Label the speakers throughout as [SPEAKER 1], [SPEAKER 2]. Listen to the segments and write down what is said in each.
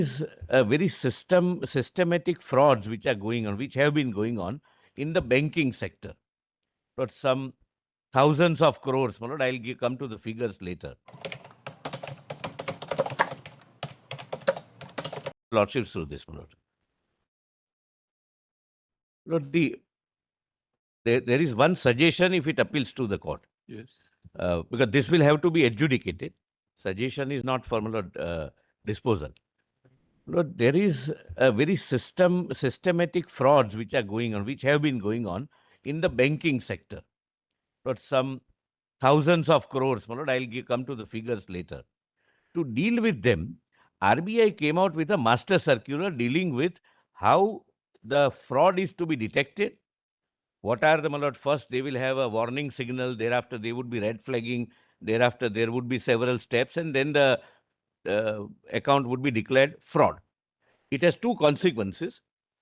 [SPEAKER 1] is a very systematic frauds which are going on, which have been going on in the banking sector. But some thousands of crores, my lord, I'll come to the figures later. Lordships through this, my lord. Lord, there is one suggestion if it appeals to the court.
[SPEAKER 2] Yes.
[SPEAKER 1] Because this will have to be adjudicated. Suggestion is not for, my lord, disposal. Lord, there is a very systematic frauds which are going on, which have been going on in the banking sector. Lord, some thousands of crores, my lord, I'll come to the figures later. To deal with them, RBI came out with a master circular dealing with how the fraud is to be detected. What are the, my lord? First, they will have a warning signal. Thereafter, they would be red flagging. Thereafter, there would be several steps, and then the account would be declared fraud. It has two consequences.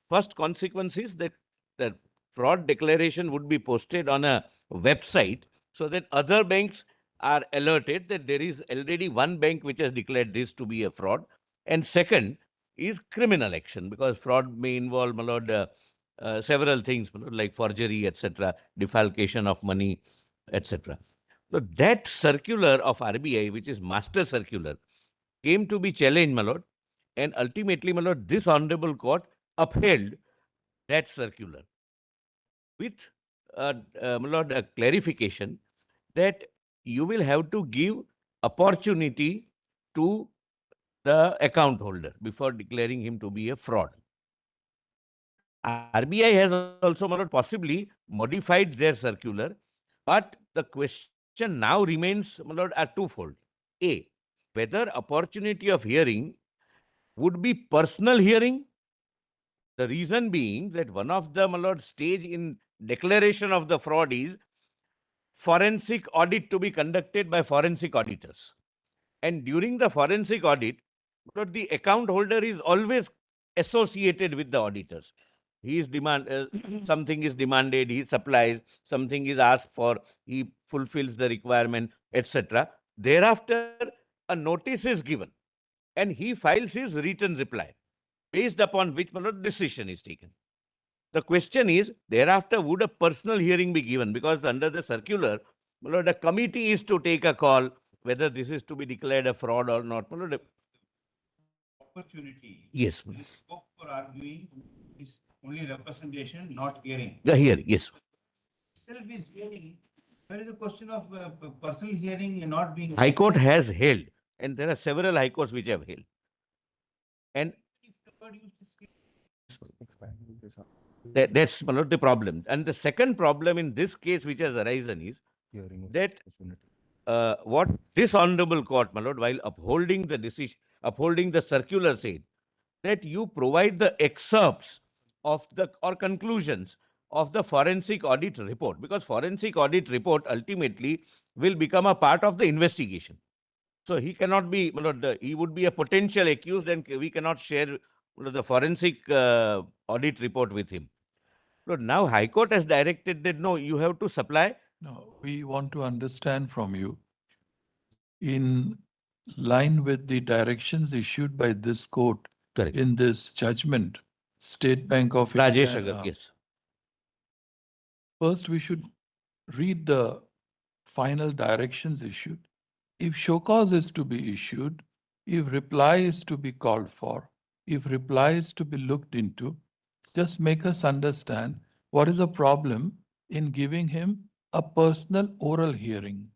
[SPEAKER 1] First consequence is that the fraud declaration would be posted on a website so that other banks are alerted that there is already one bank which has declared this to be a fraud. And second is criminal action, because fraud may involve, my lord, several things, my lord, like forgery, etc., defalcation of money, etc. So that circular of RBI, which is master circular, came to be challenged, my lord, and ultimately, my lord, this honorable court upheld that circular with, my lord, a clarification that you will have to give opportunity to the account holder before declaring him to be a fraud. RBI has also, my lord, possibly modified their circular, but the question now remains, my lord, are twofold. A, whether opportunity of hearing would be personal hearing. The reason being that one of the, my lord, stage in declaration of the fraud is forensic audit to be conducted by forensic auditors. And during the forensic audit, my lord, the account holder is always associated with the auditors. He is something is demanded, he supplies, something is asked for, he fulfills the requirement, etc. Thereafter, a notice is given and he files his written reply, based upon which, my lord, decision is taken. The question is, thereafter, would a personal hearing be given? Because under the circular, my lord, a committee is to take a call whether this is to be declared a fraud or not. My lord,
[SPEAKER 3] opportunity.
[SPEAKER 1] yes.
[SPEAKER 3] The scope for arguing is only representation, not hearing.
[SPEAKER 1] The hearing, yes.
[SPEAKER 3] Itself is hearing. Where is the question of personal hearing not being?
[SPEAKER 1] High Court has held, and there are several High Courts which have held. And
[SPEAKER 3] If the word used is
[SPEAKER 1] that's, my lord, the problem. And the second problem in this case which has arisen is that what this honorable court, my lord, while upholding the decision, upholding the circular, said that you provide the excerpts of the or conclusions of the forensic audit report, because forensic audit report ultimately will become a part of the investigation. So he cannot be, my lord, he would be a potential accused, and we cannot share, my lord, the forensic audit report with him. Lord, now High Court has directed that no, you have to supply.
[SPEAKER 2] No, we want to understand from you, in line with the directions issued by this court
[SPEAKER 1] Correct.
[SPEAKER 2] in this judgment, State Bank of
[SPEAKER 1] Rajesh
[SPEAKER 2] India.
[SPEAKER 1] Agar, yes.
[SPEAKER 2] First, we should read the final directions issued. If show cause is to be issued, if reply is to be called for, if reply is to be looked into, just make us understand what is the problem in giving him a personal oral hearing.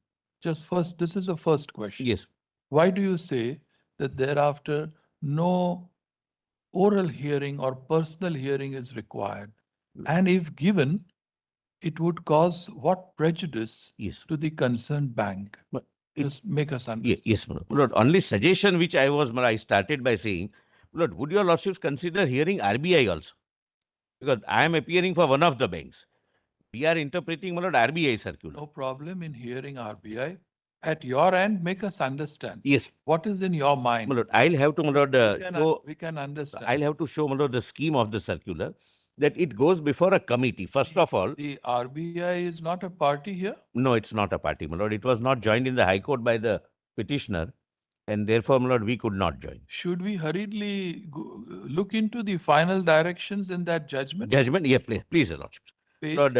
[SPEAKER 2] Just first, this is the first question.
[SPEAKER 1] Yes.
[SPEAKER 2] Why do you say that thereafter no oral hearing or personal hearing is required? And if given, it would cause what prejudice
[SPEAKER 1] Yes.
[SPEAKER 2] to the concerned bank?
[SPEAKER 1] But
[SPEAKER 2] Just make us understand.
[SPEAKER 1] yes, my lord. Only suggestion which I started by saying, Lord, would your lordships consider hearing RBI also? Because I am appearing for one of the banks. We are interpreting, my lord, RBI circular.
[SPEAKER 2] No problem in hearing RBI. At your end, make us understand.
[SPEAKER 1] Yes.
[SPEAKER 2] What is in your mind?
[SPEAKER 1] My lord, I'll have to, my lord,
[SPEAKER 2] We can understand.
[SPEAKER 1] I'll have to show, my lord, the scheme of the circular, that it goes before a committee. First of all,
[SPEAKER 2] The RBI is not a party here?
[SPEAKER 1] no, it's not a party, my lord. It was not joined in the High Court by the petitioner. and therefore, my lord, we could not join.
[SPEAKER 2] Should we hurriedly look into the final directions in that judgment?
[SPEAKER 1] Judgment, yeah, please, your lordships.
[SPEAKER 2] Page?
[SPEAKER 1] Lord,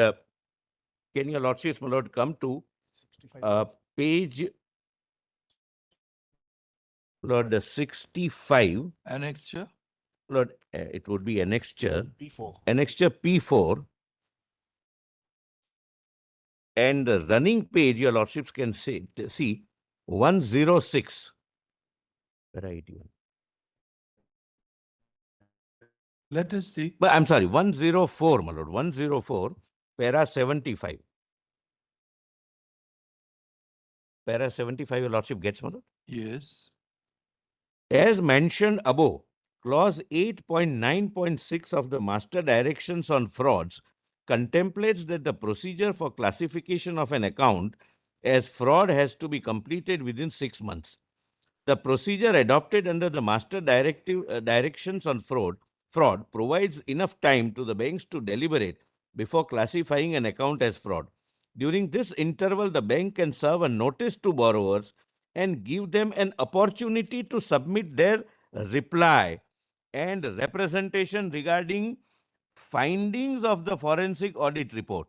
[SPEAKER 1] can your lordships, my lord, come to page, Lord, 65,
[SPEAKER 2] Annexure?
[SPEAKER 1] Lord, it would be annexure,
[SPEAKER 3] P4.
[SPEAKER 1] annexure P4, and the running page, your lordships can see 106. Right.
[SPEAKER 2] Let us see.
[SPEAKER 1] But I'm sorry, 104, my lord, 104, para 75. Para 75, your lordship gets, my lord.
[SPEAKER 2] Yes.
[SPEAKER 1] As mentioned above, clause 8.9.6 of the Master Directions on Frauds contemplates that the procedure for classification of an account as fraud has to be completed within 6 months. The procedure adopted under the Master Directions on Fraud provides enough time to the banks to deliberate before classifying an account as fraud. During this interval, the bank can serve a notice to borrowers and give them an opportunity to submit their reply and representation regarding findings of the forensic audit report.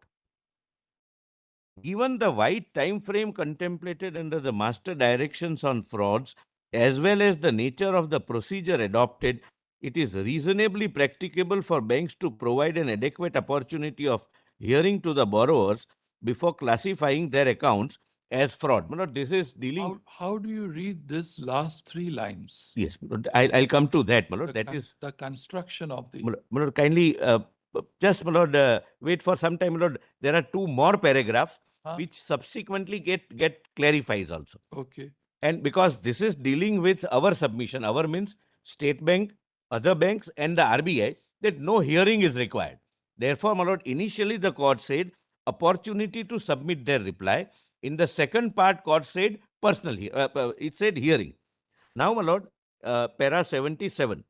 [SPEAKER 1] Given the wide time frame contemplated under the Master Directions on Frauds, as well as the nature of the procedure adopted, it is reasonably practicable for banks to provide an adequate opportunity of hearing to the borrowers before classifying their accounts as fraud. This is dealing.
[SPEAKER 2] How do you read this last 3 lines?
[SPEAKER 1] Yes, I'll come to that, my lord. That is
[SPEAKER 2] the construction of the.
[SPEAKER 1] my lord, kindly just, my lord, wait for some time, my lord. There are 2 more paragraphs which subsequently get clarifies also.
[SPEAKER 2] Okay.
[SPEAKER 1] And because this is dealing with our submission, our means State Bank, other banks, and the RBI, that no hearing is required. Therefore, my lord, initially the court said opportunity to submit their reply. In the second part, court said personal. It said hearing. Now, my lord, para 77.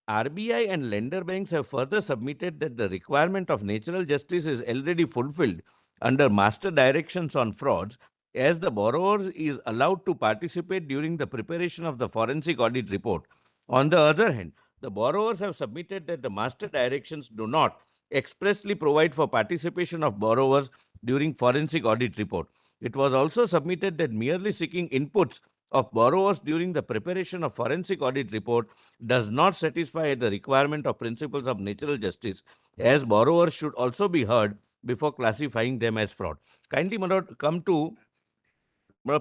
[SPEAKER 1] RBI and lender banks have further submitted that the requirement of natural justice is already fulfilled under Master Directions on Frauds, as the borrower is allowed to participate during the preparation of the forensic audit report. On the other hand, the borrowers have submitted that the Master Directions do not expressly provide for participation of borrowers during forensic audit report. It was also submitted that merely seeking inputs of borrowers during the preparation of forensic audit report does not satisfy the requirement of principles of natural justice, as borrowers should also be heard before classifying them as fraud. Kindly, my lord, come to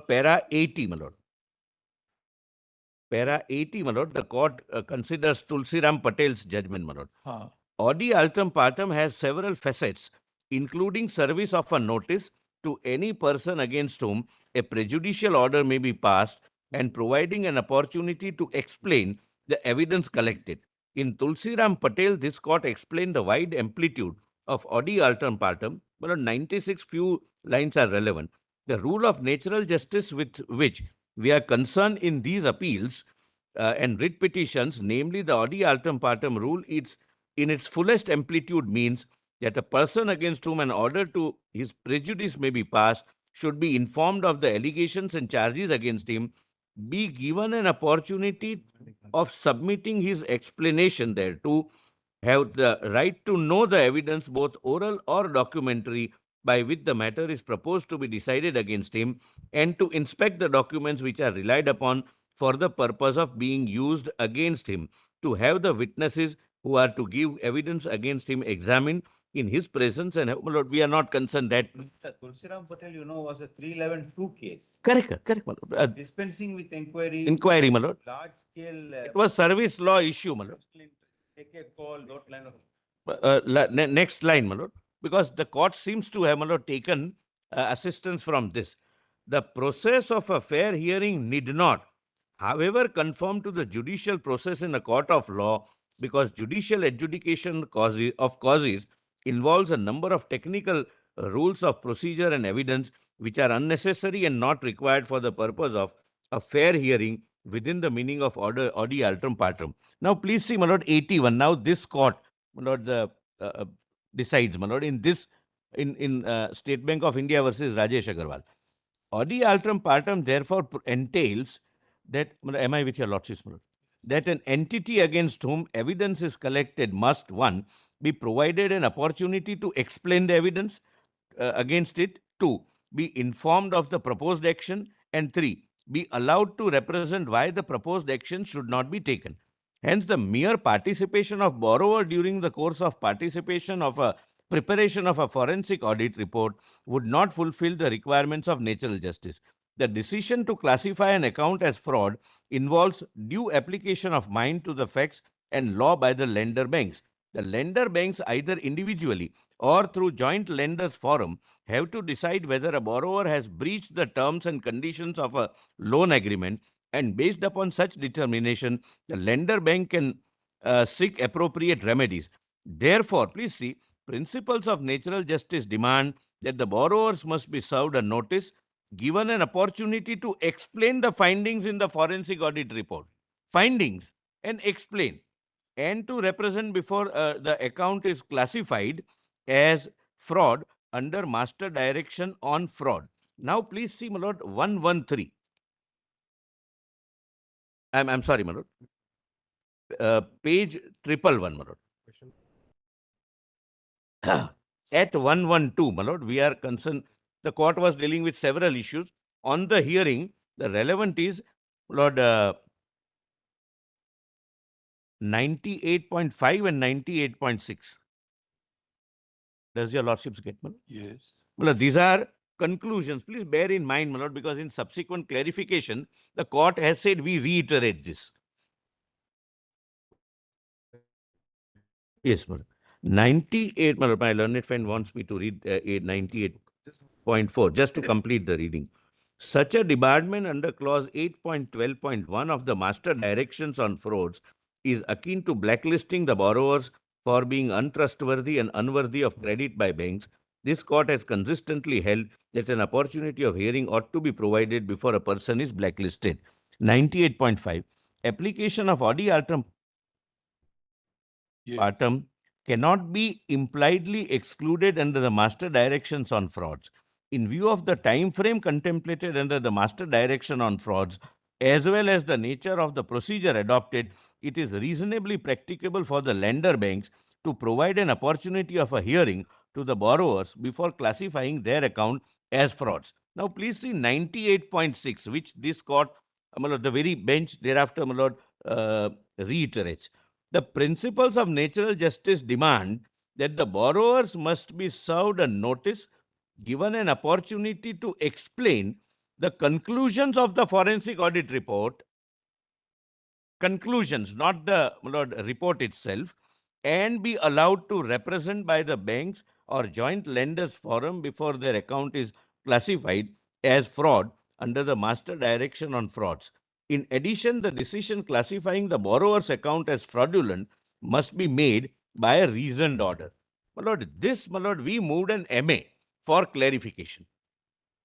[SPEAKER 1] para 80, my lord. Para 80, my lord, the court considers Tulsiram Patel's judgment, my lord. Audi Altum Partum has several facets, including service of a notice to any person against whom a prejudicial order may be passed and providing an opportunity to explain the evidence collected. In Tulsiram Patel, this court explained the wide amplitude of Audi Altum Partum, but on 96 few lines are relevant. The rule of natural justice with which we are concerned in these appeals and writ petitions, namely the Audi Altum Partum rule, in its fullest amplitude means that a person against whom an order to his prejudice may be passed should be informed of the allegations and charges against him, be given an opportunity of submitting his explanation thereto, have the right to know the evidence, both oral or documentary, by which the matter is proposed to be decided against him, and to inspect the documents which are relied upon for the purpose of being used against him, to have the witnesses who are to give evidence against him examined in his presence, and Lord, we are not concerned that.
[SPEAKER 3] Mr. Tulsiram Patel, was a 311-2 case.
[SPEAKER 1] Correct, my lord.
[SPEAKER 3] Dispensing with inquiry.
[SPEAKER 1] Inquiry, my lord.
[SPEAKER 3] Large scale.
[SPEAKER 1] It was service law issue, my lord.
[SPEAKER 3] Take a call, those line of.
[SPEAKER 1] Next line, my lord. Because the court seems to have, my lord, taken assistance from this. The process of a fair hearing need not, however, conform to the judicial process in a court of law, because judicial adjudication of causes involves a number of technical rules of procedure and evidence which are unnecessary and not required for the purpose of a fair hearing within the meaning of Audi Altum Partum. Now, please see, my lord, 81. Now, this court, my lord, decides, my lord, in this, in State Bank of India versus Rajesh Agarwal. Audi Altum Partum therefore entails that, am I with your lordships, my lord? That an entity against whom evidence is collected must, one, be provided an opportunity to explain the evidence against it, two, be informed of the proposed action, and three, be allowed to represent why the proposed action should not be taken. Hence, the mere participation of borrower during the course of participation of a preparation of a forensic audit report would not fulfill the requirements of natural justice. The decision to classify an account as fraud involves due application of mind to the facts and law by the lender banks. The lender banks, either individually or through joint lenders forum, have to decide whether a borrower has breached the terms and conditions of a loan agreement, and based upon such determination, the lender bank can seek appropriate remedies. Therefore, please see, principles of natural justice demand that the borrowers must be served a notice, given an opportunity to explain the findings in the forensic audit report. Findings and explain, and to represent before the account is classified as fraud under master direction on fraud. Now, please see, my lord, 113. I'm sorry, my lord. Page 111, my lord. At 112, my lord, we are concerned. The court was dealing with several issues. On the hearing, the relevant is, Lord, 98.5 and 98.6. Does your lordships get, my lord?
[SPEAKER 2] Yes.
[SPEAKER 1] Well, these are conclusions. Please bear in mind, my lord, because in subsequent clarification, the court has said we reiterate this. Yes, my lord. 98, my lord, my learned friend wants me to read 98.4, just to complete the reading. Such a debarment under clause 8.12.1 of the master directions on frauds is akin to blacklisting the borrowers for being untrustworthy and unworthy of credit by banks. This court has consistently held that an opportunity of hearing ought to be provided before a person is blacklisted. 98.5. Application of Audi Altrum
[SPEAKER 2] Yes.
[SPEAKER 1] partum cannot be impliedly excluded under the master directions on frauds. In view of the time frame contemplated under the master direction on frauds, as well as the nature of the procedure adopted, it is reasonably practicable for the lender banks to provide an opportunity of a hearing to the borrowers before classifying their account as frauds. Now, please see 98.6, which this court, my lord, the very bench thereafter, my lord, reiterates. The principles of natural justice demand that the borrowers must be served a notice, given an opportunity to explain the conclusions of the forensic audit report, conclusions, not the, my lord, report itself, and be allowed to represent by the banks or joint lenders forum before their account is classified as fraud under the master direction on frauds. In addition, the decision classifying the borrower's account as fraudulent must be made by a reasoned order. My lord, this, my lord, we moved an MA for clarification,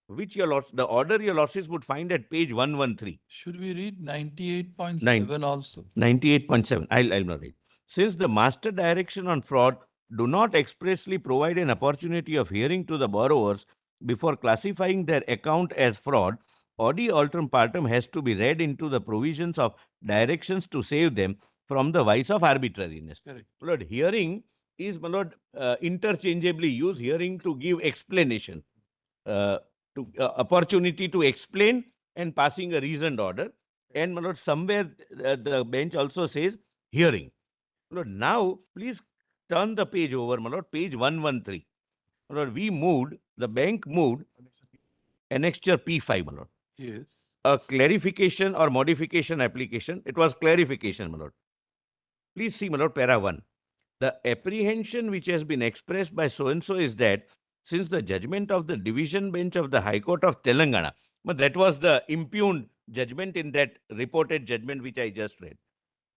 [SPEAKER 1] which your lords, the order your lordships would find at page 113.
[SPEAKER 2] Should we read 98.7 also?
[SPEAKER 1] 98.7. I'll not read. Since the master direction on fraud do not expressly provide an opportunity of hearing to the borrowers before classifying their account as fraud, Audi Altrum Partum has to be read into the provisions of directions to save them from the vice of arbitrariness.
[SPEAKER 2] Correct.
[SPEAKER 1] My lord, hearing is, my lord, interchangeably used. Hearing to give explanation, to opportunity to explain, and passing a reasoned order. And, my lord, somewhere the bench also says hearing. My lord, now please turn the page over, my lord, page 113. My lord, we moved, the bank moved annexure P5, my lord.
[SPEAKER 2] Yes.
[SPEAKER 1] A clarification or modification application. It was clarification, my lord. Please see, my lord, para 1. The apprehension which has been expressed by so-and-so is that since the judgment of the division bench of the High Court of Telangana, but that was the impugned judgment in that reported judgment which I just read,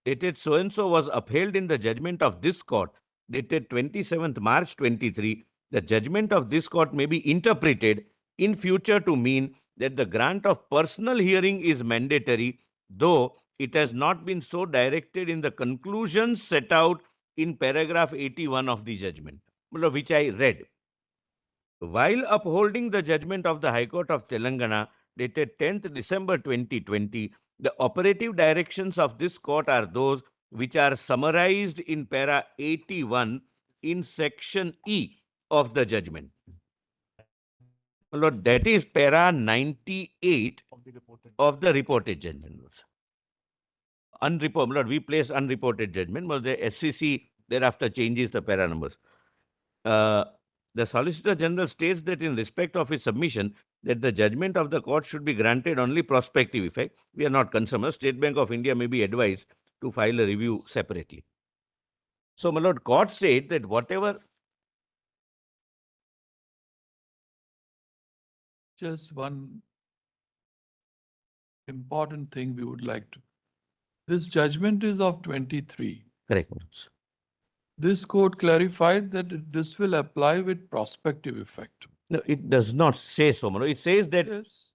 [SPEAKER 1] dated so-and-so was upheld in the judgment of this court, dated 27th March 23, the judgment of this court may be interpreted in future to mean that the grant of personal hearing is mandatory, though it has not been so directed in the conclusions set out in paragraph 81 of the judgment, which I read. While upholding the judgment of the High Court of Telangana, dated 10th December 2020, The operative directions of this court are those which are summarized in para 81 in section E of the judgment. My lord, that is para 98 of the reported judgment. Unreported, my lord, we place unreported judgment, but the SCC thereafter changes the para numbers. The Solicitor General states that in respect of his submission, that the judgment of the court should be granted only prospective effect. We are not concerned. State Bank of India may be advised to file a review separately. So, my lord, court said that whatever.
[SPEAKER 2] Just one important thing we would like to. This judgment is of 23.
[SPEAKER 1] Correct.
[SPEAKER 2] This court clarified that this will apply with prospective effect.
[SPEAKER 1] No, it does not say so, my lord. It says that
[SPEAKER 2] Yes,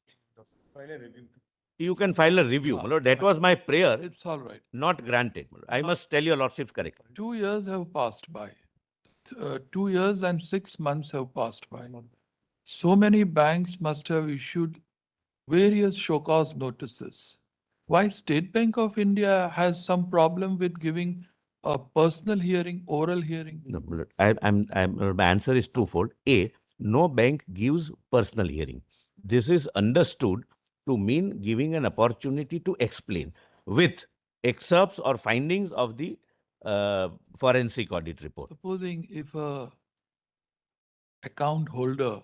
[SPEAKER 1] you can file a review. My lord, that was my prayer,
[SPEAKER 2] it's all right.
[SPEAKER 1] not granted. My lord. I must tell your lordships correctly.
[SPEAKER 2] 2 years have passed by. 2 years and 6 months have passed by. So many banks must have issued various show cause notices. Why State Bank of India has some problem with giving a personal hearing, oral hearing?
[SPEAKER 1] No, my lord, my answer is twofold. A, no bank gives personal hearing. This is understood to mean giving an opportunity to explain with excerpts or findings of the forensic audit report.
[SPEAKER 2] Supposing if a account holder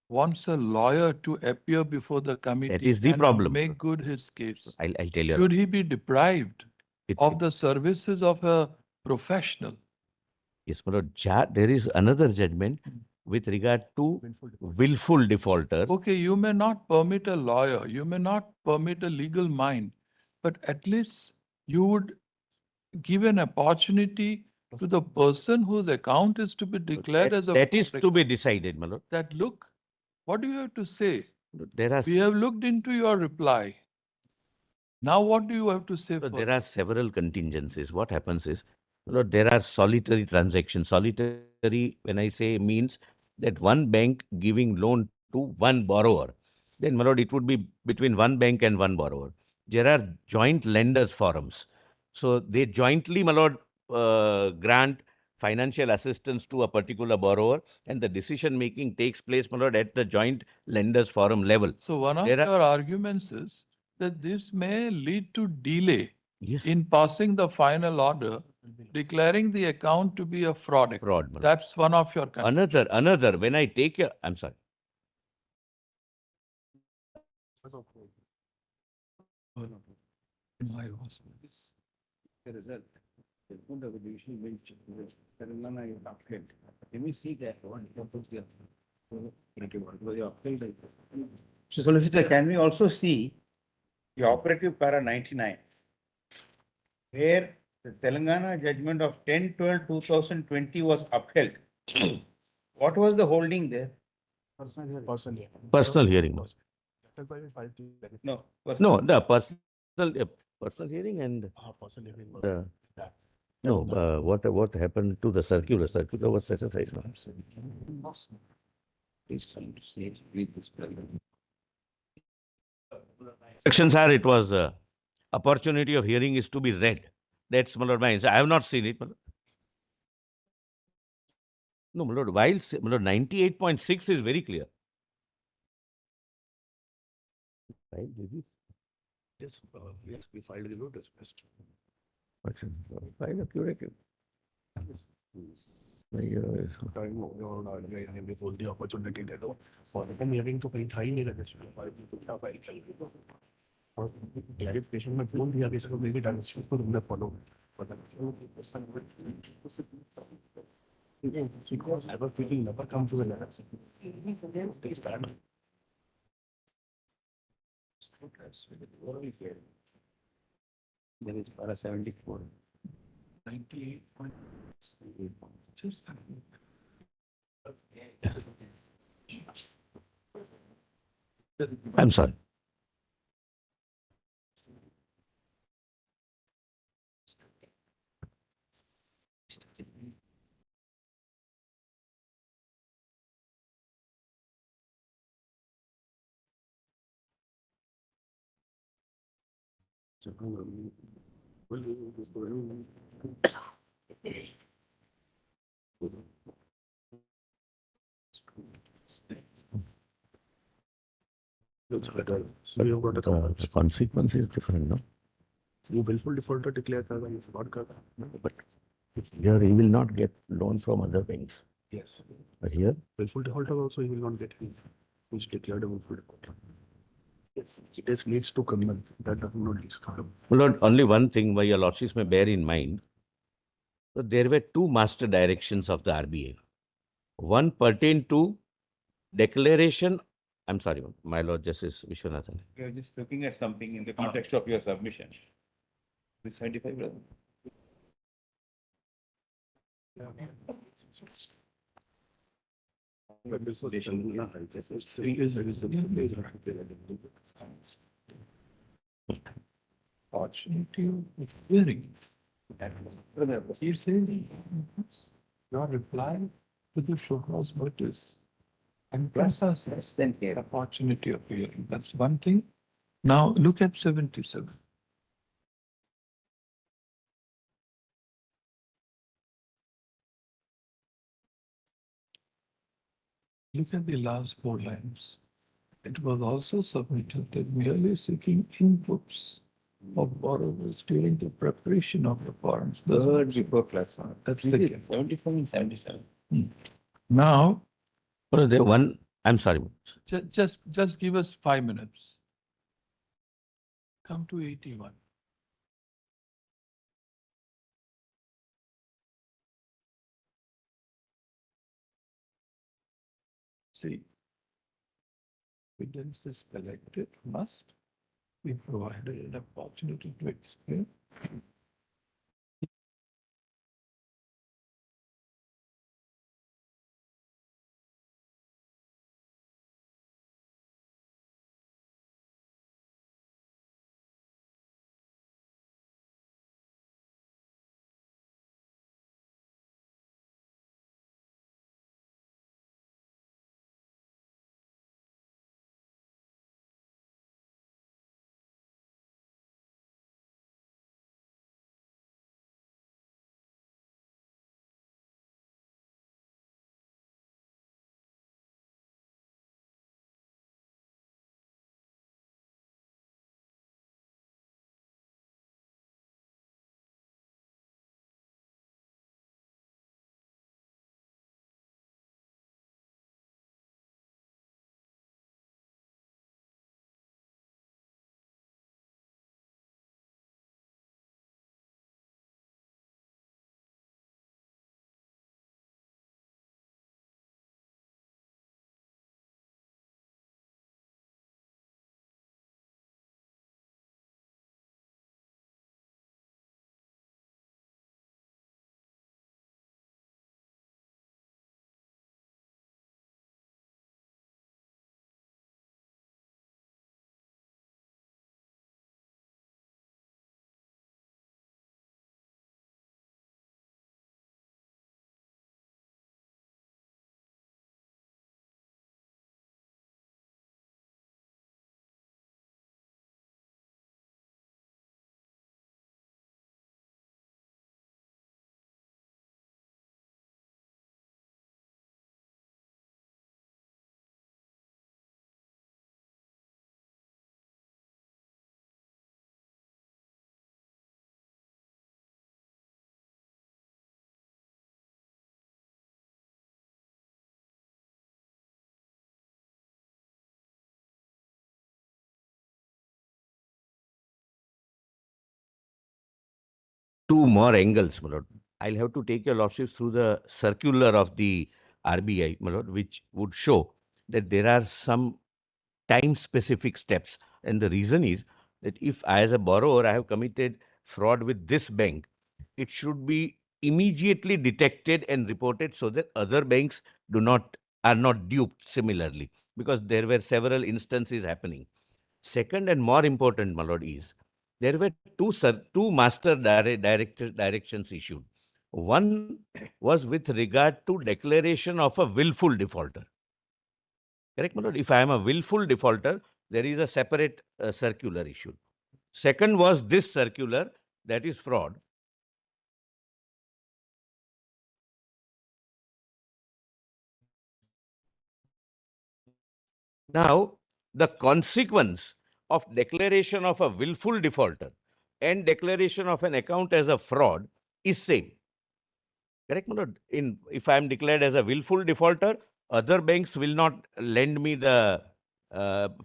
[SPEAKER 2] wants a lawyer to appear before the committee
[SPEAKER 1] is the
[SPEAKER 2] and
[SPEAKER 1] problem.
[SPEAKER 2] make good his case,
[SPEAKER 1] I'll tell you.
[SPEAKER 2] should he be deprived
[SPEAKER 1] It-
[SPEAKER 2] of the services of a professional?
[SPEAKER 1] Yes, my lord. There is another judgment with regard to willful defaulter.
[SPEAKER 2] Okay, you may not permit a lawyer, you may not permit a legal mind, but at least you would give an opportunity to the person whose account is to be declared as a
[SPEAKER 1] That is
[SPEAKER 2] fraud
[SPEAKER 1] to be decided, my lord.
[SPEAKER 2] that look, what do you have to say?
[SPEAKER 1] There are
[SPEAKER 2] We have looked into your reply. Now what do you have to say
[SPEAKER 1] So
[SPEAKER 2] for?
[SPEAKER 1] there are several contingencies. What happens is, Lord, there are solitary transactions. Solitary, when I say, means that one bank giving loan to one borrower. Then, my lord, it would be between one bank and one borrower. There are joint lenders forums. So they jointly, my lord, grant financial assistance to a particular borrower, and the decision making takes place, my lord, at the joint lenders forum level.
[SPEAKER 2] So one of
[SPEAKER 1] There are-
[SPEAKER 2] your arguments is that this may lead to delay
[SPEAKER 1] Yes,
[SPEAKER 2] in passing the final order, declaring the account to be a fraud account.
[SPEAKER 1] fraud, my lord.
[SPEAKER 2] That's one of your concerns.
[SPEAKER 1] Another, when I take a, I'm sorry.
[SPEAKER 2] My was this.
[SPEAKER 3] The result. The good of the judicial bench, Telangana is upheld. Let me see that one. So Solicitor, can we also see the operative para 99, where the Telangana judgment of 10/12/2020 was upheld? What was the holding there?
[SPEAKER 1] Personal hearing.
[SPEAKER 3] No.
[SPEAKER 1] No, the personal hearing and no, what happened to the circular? Circular was set aside. No?
[SPEAKER 3] Please trying to say, read this.
[SPEAKER 1] Sections are, it was opportunity of hearing is to be read. That's my lord, my answer. I have not seen it. My lord. No, my lord, while my lord, 98.6 is very clear. Right,
[SPEAKER 4] Yes, yes, we filed a review dismissed.
[SPEAKER 1] File a curative.
[SPEAKER 4] Time we hold the opportunity दे दो और हम hearing तो कहीं था ही नहीं करते clarification में बोल दिया किसी को मेरी डायरेक्शन को तुमने follow because I have a feeling never come to an answer. Takes time.
[SPEAKER 3] There is para 74.
[SPEAKER 2] 98. Just
[SPEAKER 1] I'm sorry.
[SPEAKER 4] So you've got a
[SPEAKER 1] The consequence is different, no?
[SPEAKER 4] you willful defaulter declare karga, you fraud karga.
[SPEAKER 1] But here he will not get loan from other banks.
[SPEAKER 4] Yes.
[SPEAKER 1] But here,
[SPEAKER 4] Willful defaulter also he will not get any. Who's declared a willful defaulter. Yes. It is leads to criminal. That does not lead to criminal.
[SPEAKER 1] Lord, only one thing my lordships may bear in mind. So there were two master directions of the RBI. One pertained to declaration. I'm sorry, my Lord Justice Viswanathan.
[SPEAKER 3] You're just looking at something in the context of your submission. With 75, brother.
[SPEAKER 2] Opportunity of hearing. He said, your reply to the show cause notice. And plus
[SPEAKER 3] Less than here.
[SPEAKER 2] opportunity of hearing. That's one thing. Now look at 77. Look at the last 4 lines. It was also submitted that merely seeking inputs of borrowers during the preparation of the forms.
[SPEAKER 3] Third before class one.
[SPEAKER 2] That's the case.
[SPEAKER 3] 74 and 77.
[SPEAKER 2] Now,
[SPEAKER 1] No, the one, I'm sorry.
[SPEAKER 2] just give us 5 minutes. Come to 81. See, evidence is collected must be provided an opportunity to explain.
[SPEAKER 1] Two more angles, my lord. I'll have to take your lordships through the circular of the RBI, my lord, which would show that there are some time-specific steps. And the reason is that if I, as a borrower, I have committed fraud with this bank, it should be immediately detected and reported so that other banks are not duped similarly, because there were several instances happening. Second and more important, my lord, is there were two master directions issued. One was with regard to declaration of a willful defaulter. Correct, my lord? If I am a willful defaulter, there is a separate circular issued. Second was this circular, that is fraud. Now, the consequence of declaration of a willful defaulter and declaration of an account as a fraud is same. Correct, my lord? If I am declared as a willful defaulter, other banks will not lend me the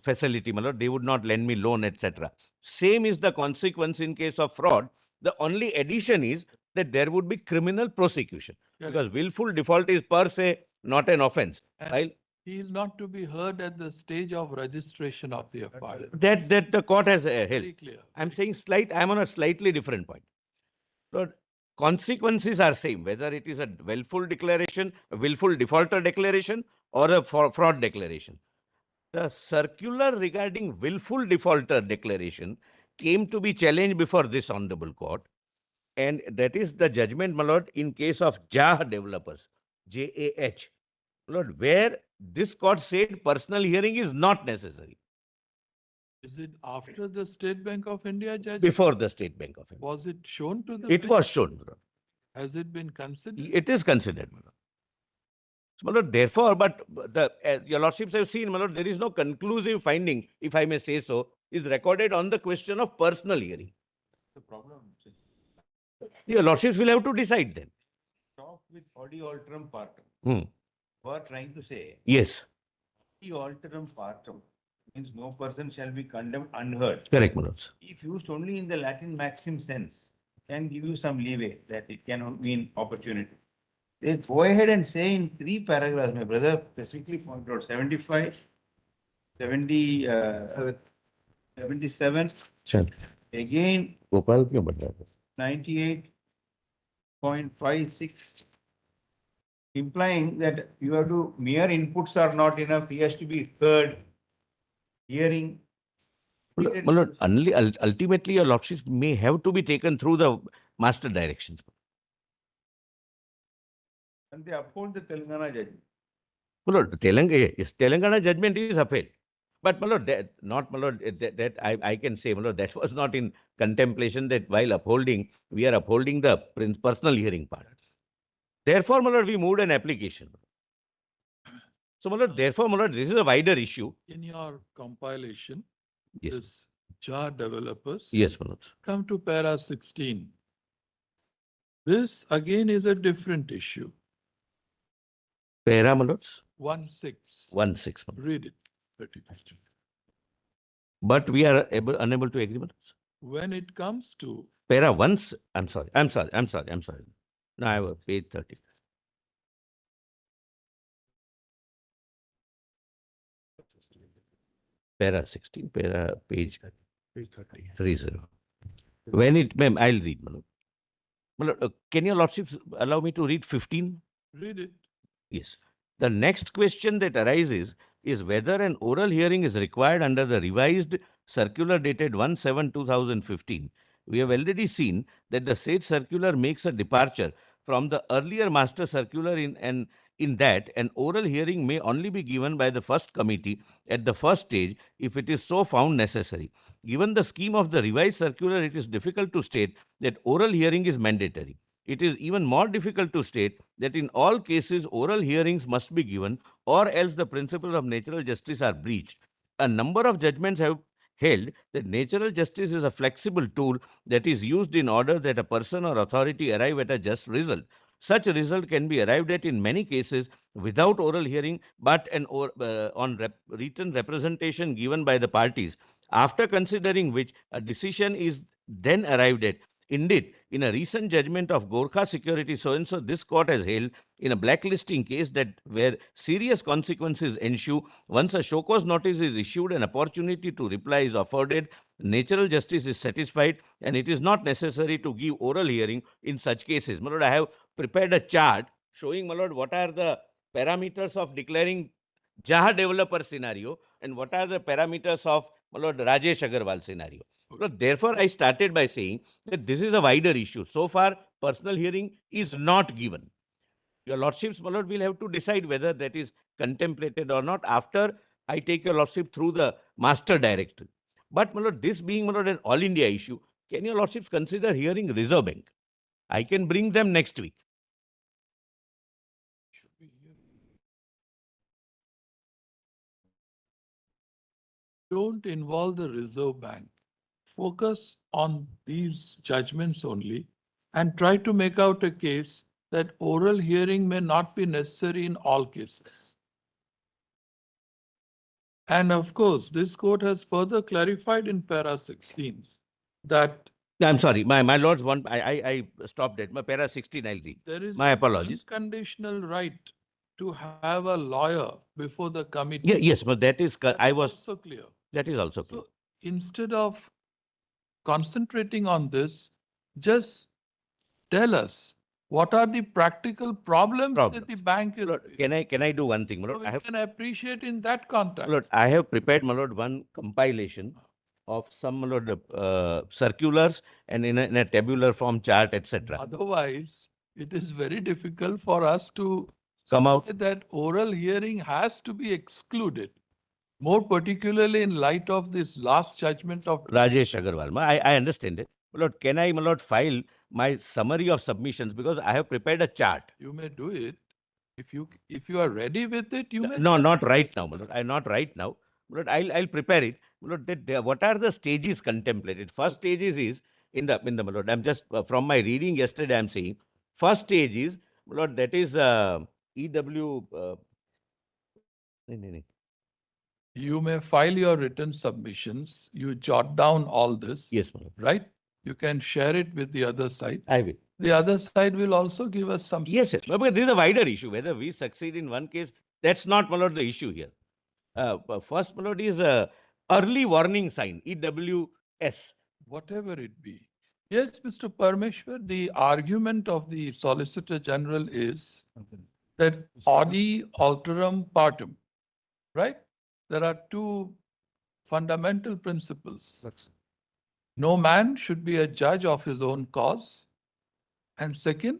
[SPEAKER 1] facility, my lord. They would not lend me loan, etc. Same is the consequence in case of fraud. The only addition is that there would be criminal prosecution.
[SPEAKER 2] Correct.
[SPEAKER 1] Because willful default is per se not an offense.
[SPEAKER 2] And
[SPEAKER 1] While
[SPEAKER 2] he is not to be heard at the stage of registration of the FIR.
[SPEAKER 1] that the court has held.
[SPEAKER 2] Very clear.
[SPEAKER 1] I'm saying I'm on a slightly different point. Lord, consequences are same, whether it is a willful declaration, a willful defaulter declaration, or a fraud declaration. The circular regarding willful defaulter declaration came to be challenged before this honorable court, and that is the judgment, my lord, in case of JAH developers, JAH, lord, where this court said personal hearing is not necessary.
[SPEAKER 2] Is it after the State Bank of India judgment?
[SPEAKER 1] Before the State Bank of India.
[SPEAKER 2] Was it shown to the
[SPEAKER 1] It
[SPEAKER 2] bench?
[SPEAKER 1] was shown, my lord.
[SPEAKER 2] Has it been considered?
[SPEAKER 1] It is considered, my lord. So, my lord, therefore, but your lordships have seen, my lord, there is no conclusive finding, if I may say so, is recorded on the question of personal hearing.
[SPEAKER 3] The problem,
[SPEAKER 1] Your lordships will have to decide then.
[SPEAKER 3] stop with odi alterum partem.
[SPEAKER 1] Hmm.
[SPEAKER 3] You are trying to say,
[SPEAKER 1] Yes,
[SPEAKER 3] odi alterum partem means no person shall be condemned unheard.
[SPEAKER 1] correct, my lords.
[SPEAKER 3] If used only in the Latin maxim sense, can give you some leeway that it cannot mean opportunity. Then go ahead and say in 3 paragraphs, my brother specifically pointed out 75, 70, 77,
[SPEAKER 1] Sure.
[SPEAKER 3] again
[SPEAKER 1] Gopal, क्यों बता रहे?
[SPEAKER 3] 98.56, implying that you have to, mere inputs are not enough, he has to be heard, hearing.
[SPEAKER 1] My lord, ultimately your lordships may have to be taken through the master directions.
[SPEAKER 3] And they uphold the Telangana judgment.
[SPEAKER 1] My lord, Telangana judgment is upheld. But my lord, that I can say, my lord, that was not in contemplation, that while upholding, we are upholding the personal hearing part. Therefore, my lord, we moved an application. So, my lord, therefore, my lord, this is a wider issue.
[SPEAKER 2] In your compilation,
[SPEAKER 1] Yes.
[SPEAKER 2] this JAR developers
[SPEAKER 1] Yes, my lord.
[SPEAKER 2] come to para 16. This again is a different issue.
[SPEAKER 1] Para, my lords?
[SPEAKER 2] 1.6.
[SPEAKER 1] 1.6. my lord.
[SPEAKER 2] Read it.
[SPEAKER 1] But we are unable to agree, my lords.
[SPEAKER 2] When it comes to
[SPEAKER 1] Para once, I'm sorry. Now I have page 30. Para 16, para page
[SPEAKER 4] Page 30.
[SPEAKER 1] 30. When it, ma'am, I'll read, my lord. My lord, can your lordships allow me to read 15?
[SPEAKER 2] read it.
[SPEAKER 1] Yes. The next question that arises is whether an oral hearing is required under the revised circular dated 1/7/2015. We have already seen that the said circular makes a departure from the earlier master circular in that an oral hearing may only be given by the first committee at the first stage if it is so found necessary. Given the scheme of the revised circular, it is difficult to state that oral hearing is mandatory. It is even more difficult to state that in all cases oral hearings must be given or else the principles of natural justice are breached. A number of judgments have held that natural justice is a flexible tool that is used in order that a person or authority arrive at a just result. Such a result can be arrived at in many cases without oral hearing but written representation given by the parties, after considering which a decision is then arrived at. Indeed, in a recent judgment of Gorkha Security so-and-so, this court has held in a blacklisting case that where serious consequences ensue once a show cause notice is issued, an opportunity to reply is afforded, natural justice is satisfied, and it is not necessary to give oral hearing in such cases. My lord, I have prepared a chart showing, my lord, what are the parameters of declaring Jaha developer scenario and what are the parameters of, my lord, Rajesh Agarwal scenario. Therefore, I started by saying that this is a wider issue. So far, personal hearing is not given. Your lordships, my lord, will have to decide whether that is contemplated or not after I take your lordship through the master directive. But my lord, this being my lord an all India issue, can your lordships consider hearing Reserve Bank? I can bring them next week.
[SPEAKER 2] Should be here. Don't involve the Reserve Bank. Focus on these judgments only and try to make out a case that oral hearing may not be necessary in all cases. And of course, this court has further clarified in para 16 that
[SPEAKER 1] I'm sorry, my lords, I stopped at my para 16. I'll read.
[SPEAKER 2] there is
[SPEAKER 1] My
[SPEAKER 2] an
[SPEAKER 1] apologies.
[SPEAKER 2] unconditional right to have a lawyer before the committee.
[SPEAKER 1] Yeah, yes, but that is
[SPEAKER 2] That
[SPEAKER 1] I
[SPEAKER 2] is
[SPEAKER 1] was
[SPEAKER 2] also clear.
[SPEAKER 1] that is also clear.
[SPEAKER 2] So instead of concentrating on this, just tell us what are the practical problems that the
[SPEAKER 1] Problems.
[SPEAKER 2] bank is
[SPEAKER 1] Lord,
[SPEAKER 2] facing.
[SPEAKER 1] can I do one thing, my
[SPEAKER 2] So
[SPEAKER 1] lord?
[SPEAKER 2] we
[SPEAKER 1] I have
[SPEAKER 2] can appreciate in that context.
[SPEAKER 1] Lord, I have prepared, my lord, one compilation of some, my lord, circulars and in a tabular form chart, etc.
[SPEAKER 2] Otherwise, it is very difficult for us to
[SPEAKER 1] Come out.
[SPEAKER 2] say that oral hearing has to be excluded, more particularly in light of this last judgment of
[SPEAKER 1] Rajesh Agarwal. I understand it. My lord, can I, my lord, file my summary of submissions because I have prepared a chart.
[SPEAKER 2] You may do it. If you are ready with it, you may.
[SPEAKER 1] No, not right now, my lord. I not right now. My lord, I'll prepare it. My lord, what are the stages contemplated? First stages is my lord. I'm just from my reading yesterday. I'm saying first stage is, my lord, that is EW. No.
[SPEAKER 2] You may file your written submissions. You jot down all this.
[SPEAKER 1] Yes, my lord.
[SPEAKER 2] Right? You can share it with the other side.
[SPEAKER 1] I will.
[SPEAKER 2] The other side will also give us some.
[SPEAKER 1] Yes, yes. But this is a wider issue. Whether we succeed in one case, that's not, my lord, the issue here. First, my lord, is early warning sign, EWS.
[SPEAKER 2] Whatever it be. Yes, Mr. Parmeshwar, the argument of the Solicitor General is that audi alterum partem, right? There are two fundamental principles. No man should be a judge of his own cause. And second,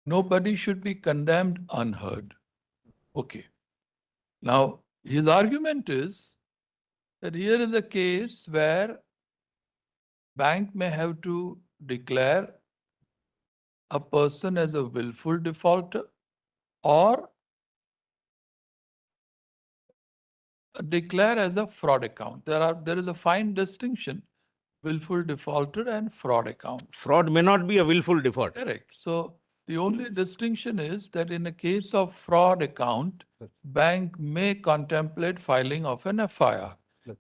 [SPEAKER 2] nobody should be condemned unheard. Okay. Now, his argument is that here is a case where bank may have to declare a person as a willful defaulter or declare as a fraud account. There is a fine distinction, willful defaulter and fraud account.
[SPEAKER 1] Fraud may not be a willful default.
[SPEAKER 2] Correct. So the only distinction is that in a case of fraud account, bank may contemplate filing of an FIR.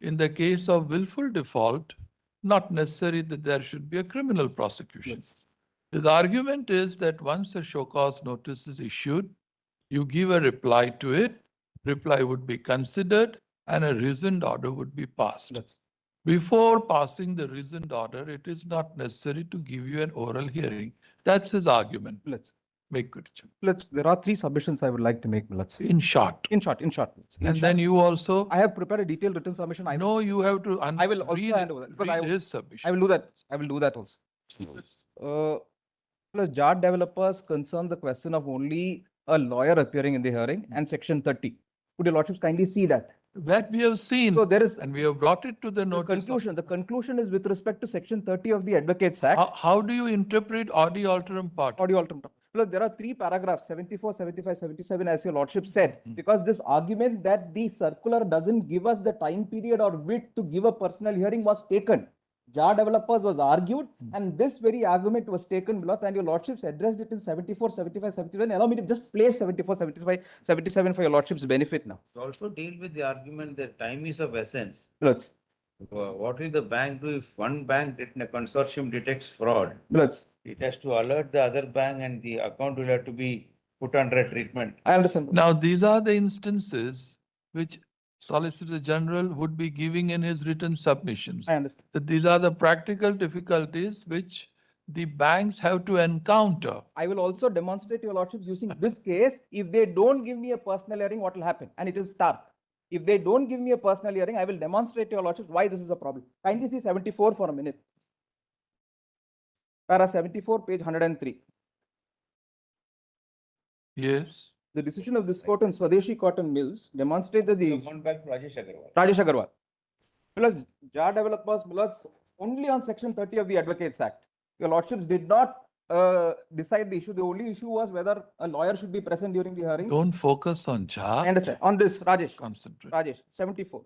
[SPEAKER 2] In the case of willful default, not necessary that there should be a criminal prosecution. His argument is that once a show cause notice is issued, you give a reply to it, reply would be considered, and a reasoned order would be passed. Before passing the reasoned order, it is not necessary to give you an oral hearing. That's his argument. Make good.
[SPEAKER 5] There are three submissions I would like to make, Milats.
[SPEAKER 2] In short.
[SPEAKER 5] In short.
[SPEAKER 2] And then you also.
[SPEAKER 5] I have prepared a detailed written submission.
[SPEAKER 2] No, you have to.
[SPEAKER 5] I will also hand over that because
[SPEAKER 2] read his submission.
[SPEAKER 5] I will do that. I will do that also. Plus, JAR developers concern the question of only a lawyer appearing in the hearing and section 30. Would your lordships kindly see that?
[SPEAKER 2] That we have seen.
[SPEAKER 5] So there is,
[SPEAKER 2] and we have brought it to the notice.
[SPEAKER 5] conclusion. The conclusion is with respect to section 30 of the Advocates Act.
[SPEAKER 2] How do you interpret audi alterum part?
[SPEAKER 5] Audi alterum. Look, there are three paragraphs, 74, 75, 77, as your lordship said, because this argument that the circular doesn't give us the time period or width to give a personal hearing was taken. JAR developers was argued, and this very argument was taken, and your lordships addressed it in 74, 75, 77. Allow me to just place 74, 75, 77 for your lordship's benefit now.
[SPEAKER 3] Also deal with the argument that time is of essence.
[SPEAKER 5] Look.
[SPEAKER 3] What will the bank do if one bank in a consortium detects fraud?
[SPEAKER 5] Look.
[SPEAKER 3] It has to alert the other bank and the account will have to be put under a treatment.
[SPEAKER 5] I understand.
[SPEAKER 2] Now, these are the instances which Solicitor General would be giving in his written submissions.
[SPEAKER 5] I understand.
[SPEAKER 2] That these are the practical difficulties which the banks have to encounter.
[SPEAKER 5] I will also demonstrate your lordships using this case. If they don't give me a personal hearing, what will happen? And it is stark. If they don't give me a personal hearing, I will demonstrate to your lordships why this is a problem. Kindly see 74 for a minute. Para 74, page 103.
[SPEAKER 2] Yes.
[SPEAKER 5] The decision of this court on Swadeshi Cotton Mills demonstrated the
[SPEAKER 3] Gone back to Rajesh Agarwal.
[SPEAKER 5] Rajesh Agarwal. Because jar developers, Millards, only on section 30 of the Advocates Act. Your lordships did not decide the issue. The only issue was whether a lawyer should be present during the hearing.
[SPEAKER 2] Don't focus on
[SPEAKER 5] I
[SPEAKER 2] jar,
[SPEAKER 5] understand. On this, Rajesh.
[SPEAKER 2] concentrate.
[SPEAKER 5] Rajesh, 74.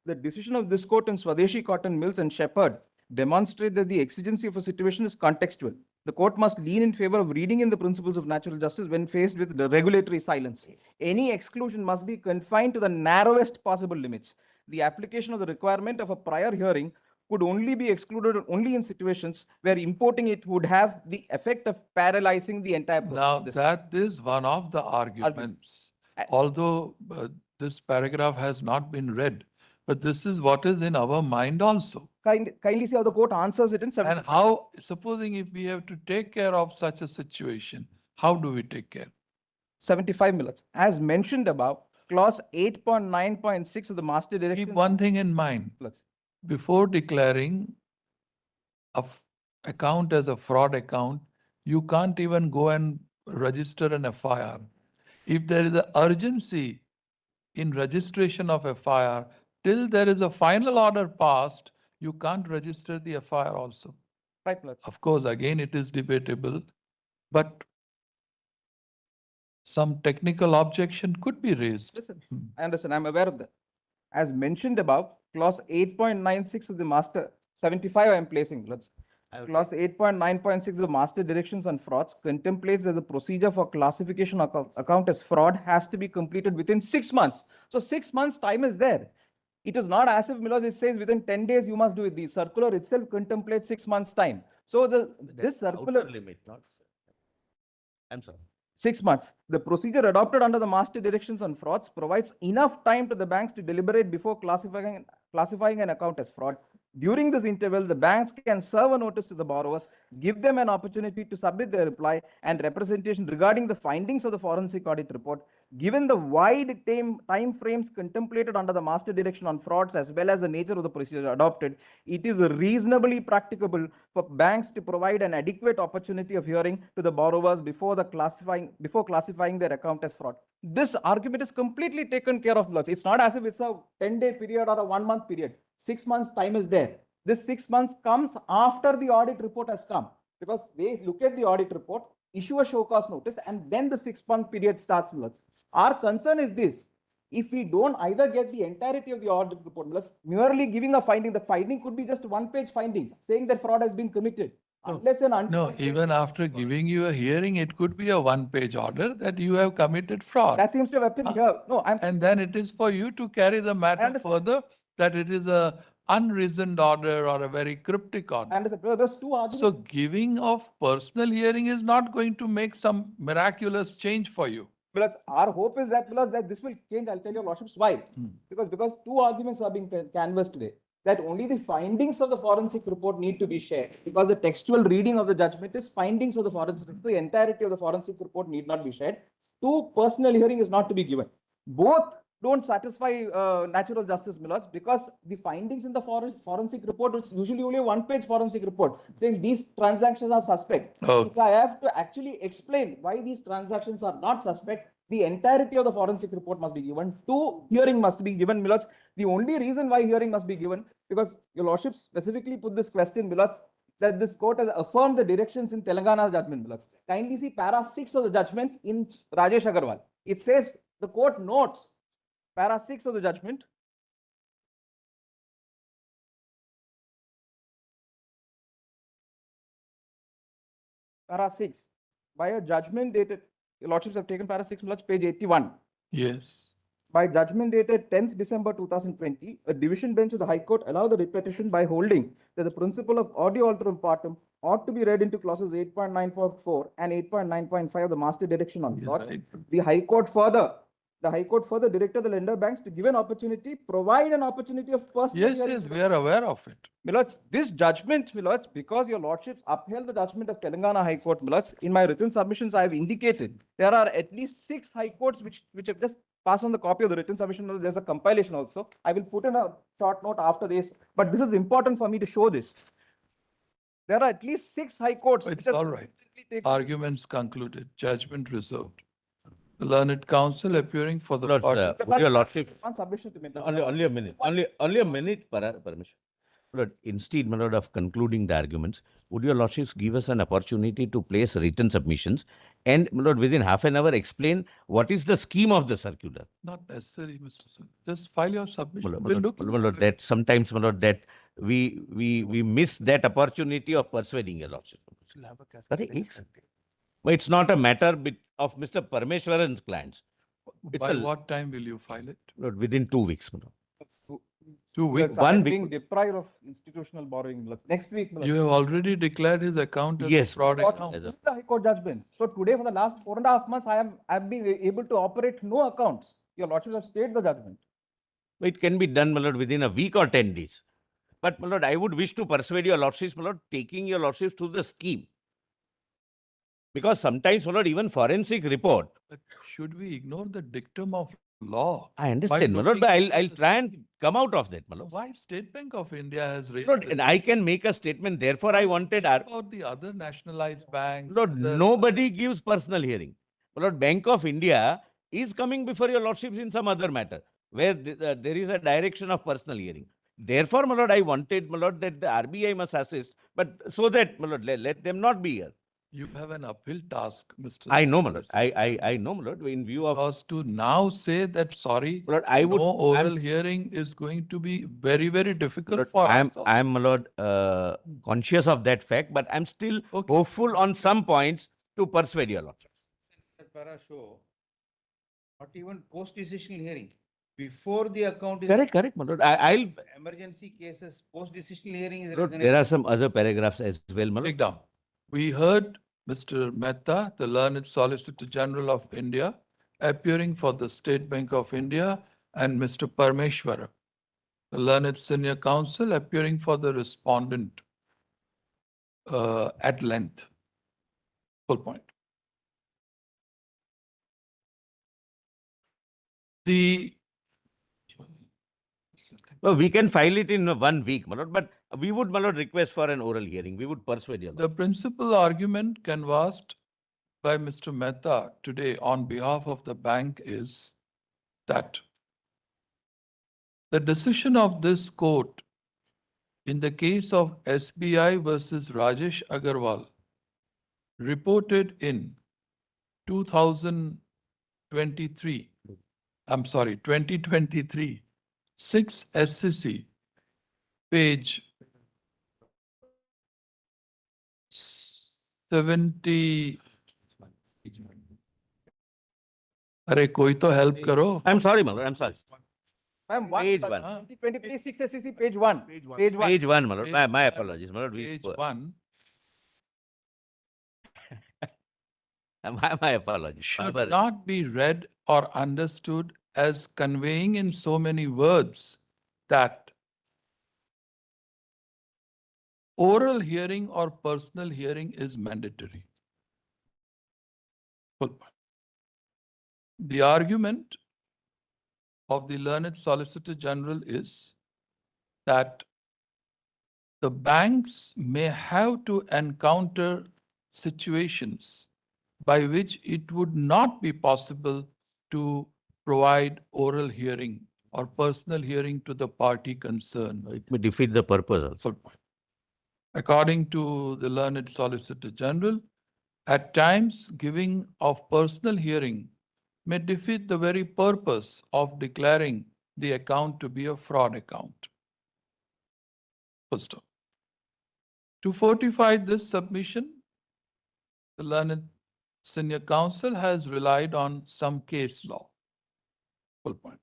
[SPEAKER 5] The decision of this court in Swadeshi Cotton Mills and Shepherd demonstrate that the exigency of a situation is contextual. The court must lean in favor of reading in the principles of natural justice when faced with the regulatory silence. Any exclusion must be confined to the narrowest possible limits. The application of the requirement of a prior hearing could only be excluded only in situations where importing it would have the effect of paralyzing the entire
[SPEAKER 2] Now,
[SPEAKER 5] process.
[SPEAKER 2] that is one of the arguments. Although this paragraph has not been read, but this is what is in our mind also.
[SPEAKER 5] Kindly see how the court answers it in 75.
[SPEAKER 2] And how, supposing if we have to take care of such a situation, how do we take care?
[SPEAKER 5] 75 Millards. As mentioned above, clause 8.9.6 of the master directive.
[SPEAKER 2] Keep one thing in mind.
[SPEAKER 5] Millards.
[SPEAKER 2] Before declaring a account as a fraud account, you can't even go and register an FIR. If there is an urgency in registration of FIR, till there is a final order passed, you can't register the FIR also.
[SPEAKER 5] Right, Millards.
[SPEAKER 2] Of course, again, it is debatable, but some technical objection could be raised.
[SPEAKER 5] Listen, I understand. I'm aware of that. As mentioned above, clause 8.96 of the master, 75 I am placing, Millards. Clause 8.9.6 of the master directions on frauds contemplates that the procedure for classification account as fraud has to be completed within 6 months. So 6 months time is there. It is not as if Millards it says within 10 days you must do it. The circular itself contemplates 6 months time. So this circular
[SPEAKER 1] Outer limit, not. I'm sorry.
[SPEAKER 5] 6 months. The procedure adopted under the master directions on frauds provides enough time to the banks to deliberate before classifying an account as fraud. During this interval, the banks can serve a notice to the borrowers, give them an opportunity to submit their reply and representation regarding the findings of the forensic audit report. Given the wide time frames contemplated under the master direction on frauds as well as the nature of the procedure adopted, it is reasonably practicable for banks to provide an adequate opportunity of hearing to the borrowers before classifying their account as fraud. This argument is completely taken care of. It's not as if it's a 10-day period or a 1-month period. 6 months time is there. This 6 months comes after the audit report has come, because they look at the audit report, issue a show cause notice, and then the 6-month period starts. Our concern is this: if we don't either get the entirety of the audit report, merely giving a finding, the finding could be just 1-page finding saying that fraud has been committed. Unless and until
[SPEAKER 2] No, even after giving you a hearing, it could be a 1-page order that you have committed fraud.
[SPEAKER 5] that seems to have happened here. No,
[SPEAKER 2] And then it is for you to carry the matter
[SPEAKER 5] understand.
[SPEAKER 2] further, that it is a unreasoned order or a very cryptic order.
[SPEAKER 5] And there's two arguments.
[SPEAKER 2] So giving of personal hearing is not going to make some miraculous change for you.
[SPEAKER 5] Because our hope is that this will change. I'll tell your lordships why. Because two arguments are being canvassed today. That only the findings of the forensic report need to be shared. Because the textual reading of the judgment is findings of the forensic report. The entirety of the forensic report need not be shared. 2, personal hearing is not to be given. Both don't satisfy natural justice, Millards, because the findings in the forensic report is usually only a 1-page forensic report saying these transactions are suspect.
[SPEAKER 2] Oh.
[SPEAKER 5] If I have to actually explain why these transactions are not suspect, the entirety of the forensic report must be given. 2, hearing must be given, Millards. The only reason why hearing must be given, because your lordship specifically put this question, Millards, that this court has affirmed the directions in Telangana's judgment, Millards. Kindly see para 6 of the judgment in Rajesh Agarwal. It says, the court notes, para 6 of the judgment, para 6, by a judgment dated, your lordships have taken para 6, page 81.
[SPEAKER 2] Yes.
[SPEAKER 5] By judgment dated 10th December 2020, a division bench of the High Court allowed the repetition by holding that the principle of audio alterum partem ought to be read into clauses 8.9.4 and 8.9.5 of the master direction on frauds.
[SPEAKER 2] Right.
[SPEAKER 5] The High Court further directed the lender banks to give an opportunity, provide an opportunity of personal
[SPEAKER 2] Yes,
[SPEAKER 5] hearing.
[SPEAKER 2] yes, we are aware of it.
[SPEAKER 5] Millards, this judgment, Millards, because your lordships upheld the judgment of Telangana High Court, Millards, in my written submissions, I have indicated there are at least 6 high courts which have just passed on the copy of the written submission. There's a compilation also. I will put in a short note after this, but this is important for me to show this. There are at least 6 high courts.
[SPEAKER 2] It's
[SPEAKER 5] which have
[SPEAKER 2] all right.
[SPEAKER 5] consistently taken-
[SPEAKER 2] Arguments concluded, judgment reserved. the learned counsel appearing for the
[SPEAKER 1] Lord,
[SPEAKER 2] party.
[SPEAKER 1] would your lordship,
[SPEAKER 5] One submission to make.
[SPEAKER 1] only a minute, only a minute, permission. Lord, instead, my lord, of concluding the arguments, would your lordships give us an opportunity to place written submissions and, my lord, within half an hour explain what is the scheme of the circular?
[SPEAKER 2] Not necessary, Mr. Sun. Just file your
[SPEAKER 1] My
[SPEAKER 2] submission.
[SPEAKER 1] lord,
[SPEAKER 2] We'll look.
[SPEAKER 1] my lord, that sometimes, my lord, that we miss that opportunity of persuading your lordship.
[SPEAKER 4] We'll have a
[SPEAKER 1] Sorry,
[SPEAKER 4] cascading
[SPEAKER 1] it's-
[SPEAKER 4] effect.
[SPEAKER 1] But it's not a matter of Mr. Parmeshwaran's clients. It's
[SPEAKER 2] By
[SPEAKER 1] a-
[SPEAKER 2] what time will you file it?
[SPEAKER 1] Lord, within 2 weeks, my lord.
[SPEAKER 2] 2
[SPEAKER 5] We are
[SPEAKER 2] weeks.
[SPEAKER 1] One week.
[SPEAKER 5] being deprived of institutional borrowing. Next week.
[SPEAKER 2] You have already declared his account as a
[SPEAKER 1] Yes,
[SPEAKER 2] fraud
[SPEAKER 5] Got
[SPEAKER 2] account.
[SPEAKER 1] As a-
[SPEAKER 5] the High Court judgment. So today, for the last 4.5 months, I've been able to operate no accounts. Your lordships have stayed the judgment.
[SPEAKER 1] It can be done, my lord, within a week or 10 days. But, my lord, I would wish to persuade your lordships, my lord, taking your lordships to the scheme. Because sometimes, my lord, even forensic report,
[SPEAKER 2] But should we ignore the dictum of law?
[SPEAKER 1] I understand, my lord,
[SPEAKER 2] looking
[SPEAKER 1] but
[SPEAKER 2] into
[SPEAKER 1] I'll
[SPEAKER 2] the
[SPEAKER 1] try and
[SPEAKER 2] scheme?
[SPEAKER 1] come out of that, my lord.
[SPEAKER 2] Why State Bank of India has raised
[SPEAKER 1] Lord,
[SPEAKER 2] this?
[SPEAKER 1] and I can make a statement, therefore I wanted our,
[SPEAKER 2] About the other nationalized banks.
[SPEAKER 1] Lord,
[SPEAKER 2] other-
[SPEAKER 1] nobody gives personal hearing. My lord, Bank of India is coming before your lordships in some other matter, where there is a direction of personal hearing. Therefore, my lord, I wanted, my lord, that the RBI must assist, but so that, my lord, let them not be here.
[SPEAKER 2] You have an uphill task, Mr.
[SPEAKER 1] I know, my lord.
[SPEAKER 2] Solicitor.
[SPEAKER 1] I know, my lord, in view of,
[SPEAKER 2] Because to now say that, sorry,
[SPEAKER 1] my lord, I would,
[SPEAKER 2] no oral
[SPEAKER 1] I'm,
[SPEAKER 2] hearing is going to be very, very difficult
[SPEAKER 1] Lord,
[SPEAKER 2] for
[SPEAKER 1] I'm,
[SPEAKER 2] us. also.
[SPEAKER 1] I'm, my lord, conscious of that fact, but I'm still
[SPEAKER 2] Okay.
[SPEAKER 1] hopeful on some points to persuade your lordships.
[SPEAKER 3] Para show, not even post-decisional hearing, before the account is.
[SPEAKER 1] Correct, my lord. I'll,
[SPEAKER 3] Emergency cases, post-decisional hearing is
[SPEAKER 1] Lord,
[SPEAKER 3] recognized.
[SPEAKER 1] there are some other paragraphs as well, my lord.
[SPEAKER 2] Take down. We heard Mr. Mehta, the learned Solicitor General of India, appearing for the State Bank of India, and Mr. Parmeshwara, the learned senior counsel, appearing for the respondent at length. Full point. The
[SPEAKER 1] Well, we can file it in 1 week, my lord, but we would, my lord, request for an oral hearing. We would persuade your lord.
[SPEAKER 2] The principal argument canvassed by Mr. Mehta today on behalf of the bank is that the decision of this court in the case of SBI versus Rajesh Agarwal, reported in 2023, 2023, 6 SCC, page 70. अरे कोई तो help करो.
[SPEAKER 1] I'm sorry, my lord, I'm sorry.
[SPEAKER 5] Ma'am,
[SPEAKER 1] Page one.
[SPEAKER 5] 2023 6 SEC, page 1.
[SPEAKER 4] Page one.
[SPEAKER 5] Page 1.
[SPEAKER 1] Page 1, my lord.
[SPEAKER 2] Page
[SPEAKER 1] My
[SPEAKER 2] one.
[SPEAKER 1] apologies, my lord.
[SPEAKER 2] Page 1
[SPEAKER 1] My apologies.
[SPEAKER 2] should
[SPEAKER 1] Our-
[SPEAKER 2] not be read or understood as conveying in so many words that oral hearing or personal hearing is mandatory. Full point. The argument of the learned Solicitor General is that the banks may have to encounter situations by which it would not be possible to provide oral hearing or personal hearing to the party concerned.
[SPEAKER 1] It may defeat the purpose also.
[SPEAKER 2] Full point. According to the learned Solicitor General, at times giving of personal hearing may defeat the very purpose of declaring the account to be a fraud account. Full stop. To fortify this submission, the learned senior counsel has relied on some case law. Full point.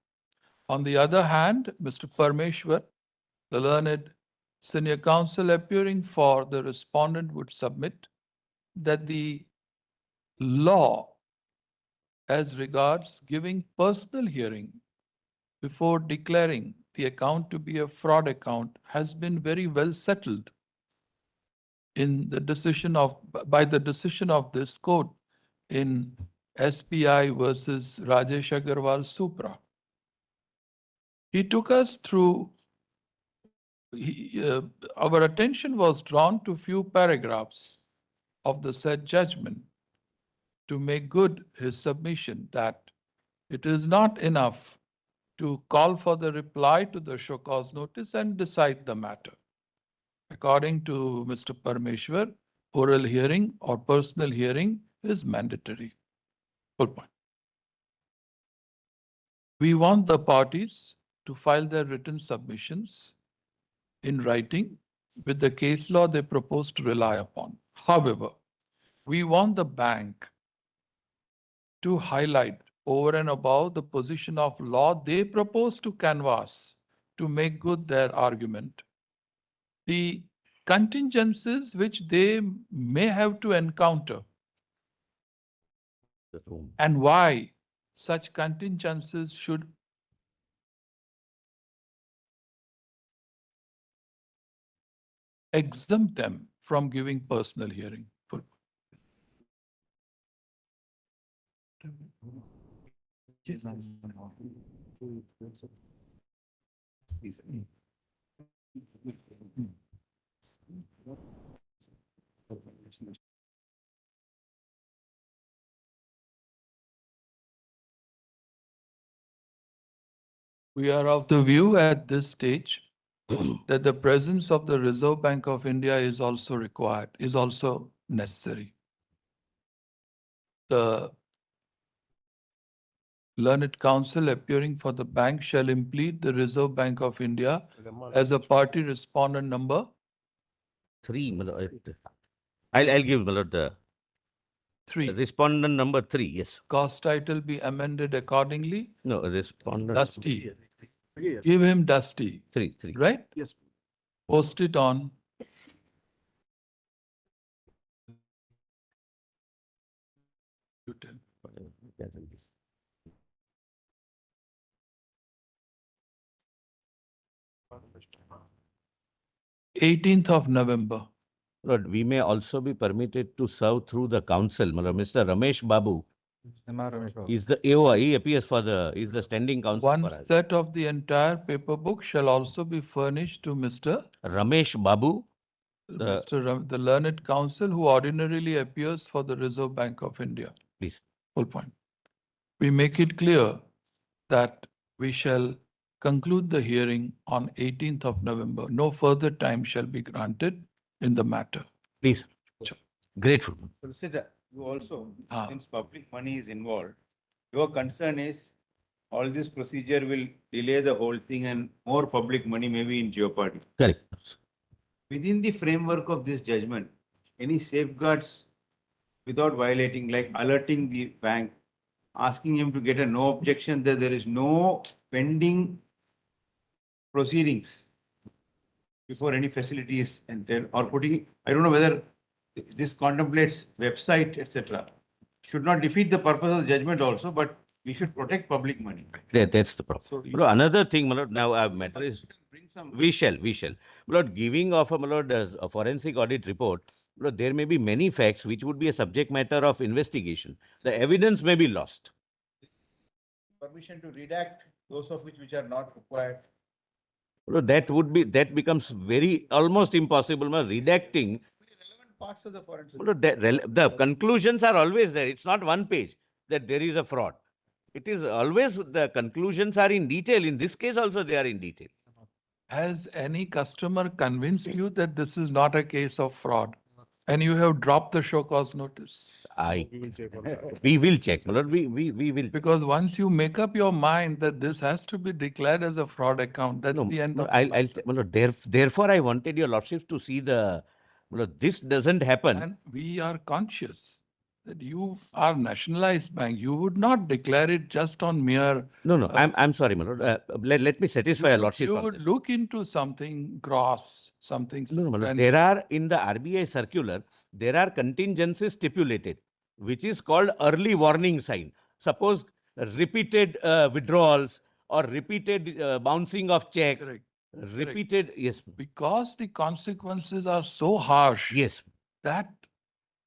[SPEAKER 2] On the other hand, Mr. Parmeshwar, the learned senior counsel appearing for the respondent, would submit that the law as regards giving personal hearing before declaring the account to be a fraud account has been very well settled in the decision of by the decision of this court in SBI versus Rajesh Agarwal Supra. He took us through, our attention was drawn to few paragraphs of the said judgment to make good his submission that it is not enough to call for the reply to the show cause notice and decide the matter. According to Mr. Parmeshwar, oral hearing or personal hearing is mandatory. Full point. We want the parties to file their written submissions in writing with the case law they propose to rely upon. However, we want the bank to highlight over and above the position of law they propose to canvass to make good their argument, the contingencies which they may have to encounter
[SPEAKER 1] The room.
[SPEAKER 2] and why such contingencies should exempt them from giving personal hearing. We are of the view at this stage that the presence of the Reserve Bank of India is also required, is also necessary. The learned counsel appearing for the bank shall implead the Reserve Bank of India as a party respondent number
[SPEAKER 1] 3, my lord. I'll give, my lord, the
[SPEAKER 2] 3.
[SPEAKER 1] respondent number 3. Yes.
[SPEAKER 2] Cause title be amended accordingly.
[SPEAKER 1] No, respondent.
[SPEAKER 2] Dusty.
[SPEAKER 4] Yes.
[SPEAKER 2] Give him Dusty,
[SPEAKER 1] 3.
[SPEAKER 2] right?
[SPEAKER 4] Yes.
[SPEAKER 2] Post it on. YouTube. 18th of November.
[SPEAKER 1] Lord, we may also be permitted to serve through the council. My lord, Mr. Ramesh Babu is the AOI. He appears for the, is the standing counsel
[SPEAKER 2] One
[SPEAKER 1] for us.
[SPEAKER 2] set of the entire paper book shall also be furnished to Mr.
[SPEAKER 1] Ramesh Babu,
[SPEAKER 2] The learned counsel who ordinarily appears for the Reserve Bank of India.
[SPEAKER 1] please.
[SPEAKER 2] Full point. We make it clear that we shall conclude the hearing on 18th of November. No further time shall be granted in the matter.
[SPEAKER 1] Please.
[SPEAKER 2] Sure.
[SPEAKER 1] Grateful.
[SPEAKER 3] Solicitor, you also,
[SPEAKER 2] Ah.
[SPEAKER 3] since public money is involved, your concern is all this procedure will delay the whole thing and more public money may be in jeopardy.
[SPEAKER 1] Correct.
[SPEAKER 3] Within the framework of this judgment, any safeguards without violating, like alerting the bank, asking him to get a no objection that there is no pending proceedings before any facility is entered, or putting, I don't know whether this contemplates website, etc. Should not defeat the purpose of the judgment also, but we should protect public money.
[SPEAKER 1] That's the problem.
[SPEAKER 3] So
[SPEAKER 1] Lord, another thing, my lord, now our matter is,
[SPEAKER 3] bring some.
[SPEAKER 1] we shall. My lord, giving of my lord, a forensic audit report, my lord, there may be many facts which would be a subject matter of investigation. The evidence may be lost.
[SPEAKER 3] Permission to redact those of which are not required.
[SPEAKER 1] Lord, that becomes very, almost impossible. My redacting,
[SPEAKER 3] Relevant parts of the forensic.
[SPEAKER 1] Lord, the conclusions are always there. It's not one page that there is a fraud. It is always, the conclusions are in detail. In this case also, they are in detail.
[SPEAKER 2] Has any customer convinced you that this is not a case of fraud and you have dropped the show cause notice?
[SPEAKER 1] We will check, my lord. We will.
[SPEAKER 2] Because once you make up your mind that this has to be declared as a fraud account, that's
[SPEAKER 1] No,
[SPEAKER 2] the end
[SPEAKER 1] no,
[SPEAKER 2] of
[SPEAKER 1] I'll,
[SPEAKER 2] the matter.
[SPEAKER 1] my lord, therefore, I wanted your lordship to see the, my lord, this doesn't happen.
[SPEAKER 2] And we are conscious that you are nationalized bank. You would not declare it just on mere.
[SPEAKER 1] No, I'm sorry, my lord. Let me satisfy your lordship.
[SPEAKER 2] You would look into something gross, something.
[SPEAKER 1] No, my lord.
[SPEAKER 2] and
[SPEAKER 1] There are, in the RBI circular, there are contingencies stipulated, which is called early warning sign. Suppose repeated withdrawals or repeated bouncing of checks,
[SPEAKER 2] Correct.
[SPEAKER 1] repeated, yes,
[SPEAKER 2] Because the consequences are so harsh
[SPEAKER 1] yes.
[SPEAKER 2] that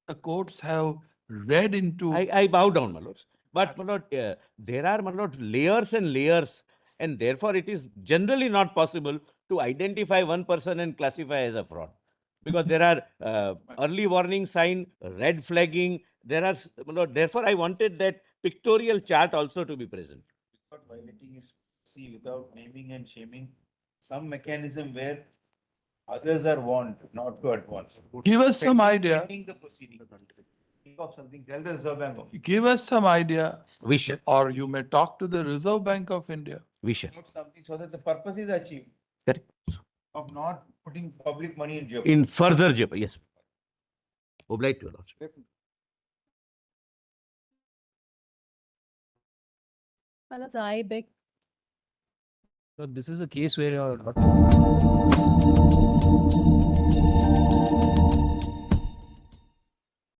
[SPEAKER 2] the courts have read into.
[SPEAKER 1] I bow down, my lords. But, my lord, there are, my lord, layers and layers, and therefore it is generally not possible to identify one person and classify as a fraud. Because there are early warning sign, red flagging, there are, therefore I wanted that pictorial chart also to be present.
[SPEAKER 3] Without violating his see without naming and shaming, some mechanism where others are warned not to advance.
[SPEAKER 2] Give us some idea.
[SPEAKER 3] Pending the proceeding. Think of something, tell the Reserve Bank of
[SPEAKER 2] Give us some idea,
[SPEAKER 1] We shall,
[SPEAKER 2] or you may talk to the Reserve Bank of India.
[SPEAKER 1] we shall.
[SPEAKER 3] India, something so that the purpose is achieved
[SPEAKER 1] Correct.
[SPEAKER 3] of not putting public money in jeopardy.
[SPEAKER 1] In further jeopardy, yes. Obliged to your lordship.
[SPEAKER 6] My lords, I beg.
[SPEAKER 7] So this is a case where